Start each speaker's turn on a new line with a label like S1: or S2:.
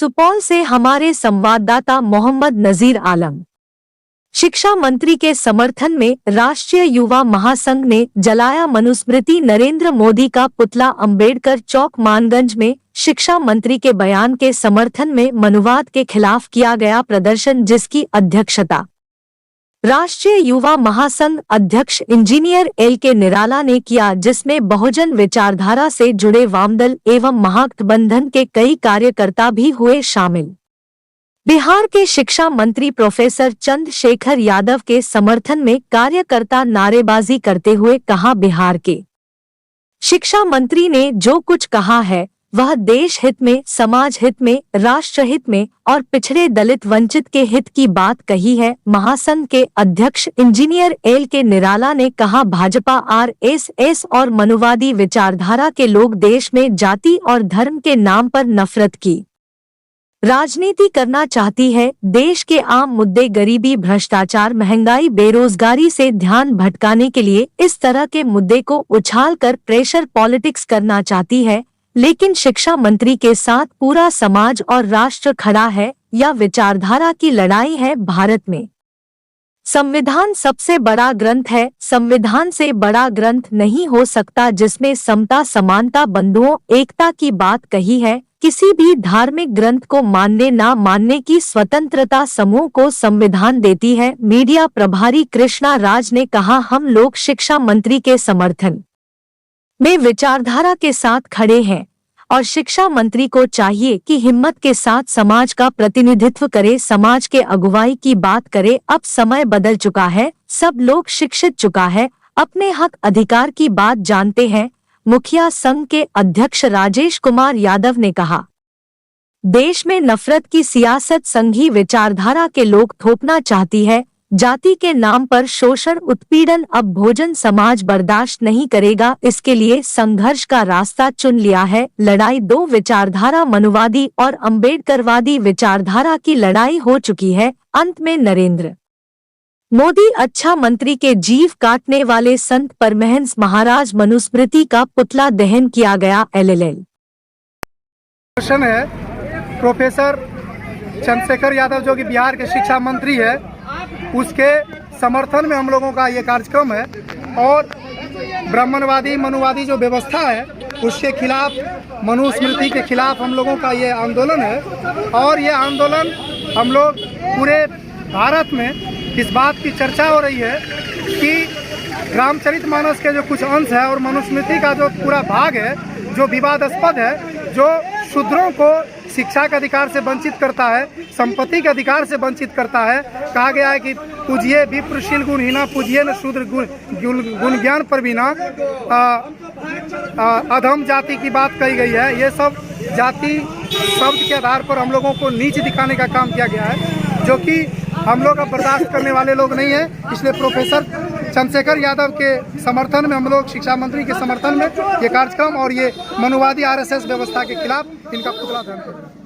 S1: सुपौल से हमारे संवाददाता मोहम्मद नजीर आलम। शिक्षा मंत्री के समर्थन में राष्ट्रीय युवा महासंघ ने जलाया मनुस्मृति। नरेंद्र मोदी का पुतला। अंबेडकर चौक मानगंज में शिक्षा मंत्री के बयान के समर्थन में मनुवाद के खिलाफ किया गया प्रदर्शन, जिसकी अध्यक्षता राष्ट्रीय युवा महासंघ अध्यक्ष इंजीनियर LK निराला ने किया, जिसमें बहुजन विचारधारा से जुड़े वामदल एवं महागठबंधन के कई कार्यकर्ता भी हुए शामिल। बिहार के शिक्षा मंत्री प्रोफेसर चंद्रशेखर यादव के समर्थन में कार्यकर्ता नारेबाजी करते हुए कहा, बिहार के शिक्षा मंत्री ने जो कुछ कहा है वह देश हित में, समाज हित में, राष्ट्र हित में और पिछड़े दलित वंचित के हित की बात कही है। महासंघ के अध्यक्ष इंजीनियर LK निराला ने कहा, भाजपा RSS और मनुवादी विचारधारा के लोग देश में जाति और धर्म के नाम पर नफरत की राजनीति करना चाहती है। देश के आम मुद्दे गरीबी, भ्रष्टाचार, महंगाई, बेरोजगारी से ध्यान भटकाने के लिए इस तरह के मुद्दे को उछालकर प्रेशर पॉलिटिक्स करना चाहती है, लेकिन शिक्षा मंत्री के साथ पूरा समाज और राष्ट्र खड़ा है। या विचारधारा की लड़ाई है। भारत में संविधान सबसे बड़ा ग्रंथ है। संविधान से बड़ा ग्रंथ नहीं हो सकता, जिसमें समता, समानता, बंधुओं, एकता की बात कही है। किसी भी धार्मिक ग्रंथ को मानने ना मानने की स्वतंत्रता समूह को संविधान देती है। मीडिया प्रभारी कृष्णा राज ने कहा, हम लोग शिक्षा मंत्री के समर्थन में विचारधारा के साथ खड़े हैं और शिक्षा मंत्री को चाहिए कि हिम्मत के साथ समाज का प्रतिनिधित्व करे, समाज के अगुवाई की बात करे। अब समय बदल चुका है, सब लोग शिक्षित चुका है, अपने हक अधिकार की बात जानते हैं। मुखिया संघ के अध्यक्ष राजेश कुमार यादव ने कहा, देश में नफरत की सियासत संघी विचारधारा के लोग थोपना चाहती है। जाति के नाम पर शोषण, उत्पीड़न अब बहुजन समाज बर्दाश्त नहीं करेगा। इसके लिए संघर्ष का रास्ता चुन लिया है। लड़ाई दो विचारधारा, मनुवादी और अंबेडकरवादी विचारधारा की लड़ाई हो चुकी है। अंत में नरेंद्र मोदी अच्छा मंत्री के जीव काटने वाले संत परमहंस महाराज मनुस्मृति का पुतला दहन किया गया। LLL
S2: क्वेश्चन है प्रोफेसर चंद्रशेखर यादव जो कि बिहार के शिक्षा मंत्री है, उसके समर्थन में हम लोगों का ये कार्यक्रम है। और ब्राह्मणवादी, मनुवादी जो व्यवस्था है उसके खिलाफ, मनुस्मृति के खिलाफ हम लोगों का ये आंदोलन है। और ये आंदोलन हम लोग पूरे भारत में इस बात की चर्चा हो रही है कि रामचरितमानस के जो कुछ अंश है और मनुस्मृति का जो पूरा भाग है जो विवादास्पद है, जो शूद्रों को शिक्षा के अधिकार से वंचित करता है, संपत्ति के अधिकार से वंचित करता है। कहा गया है कि पूजिए विप्रशील गुणहीना, पूजिए न शूद्र गुण ज्ञान पर बिना, अधम जाति की बात कही गई है। ये सब जाति शब्द के आधार पर हम लोगों को नीच दिखाने का काम किया गया है, जो कि हम लोग अब बर्दाश्त करने वाले लोग नहीं हैं। इसलिए प्रोफेसर चंद्रशेखर यादव के समर्थन में हम लोग, शिक्षा मंत्री के समर्थन में ये कार्यक्रम और ये मनुवादी RSS व्यवस्था के खिलाफ इनका पुतला दहन करेंगे।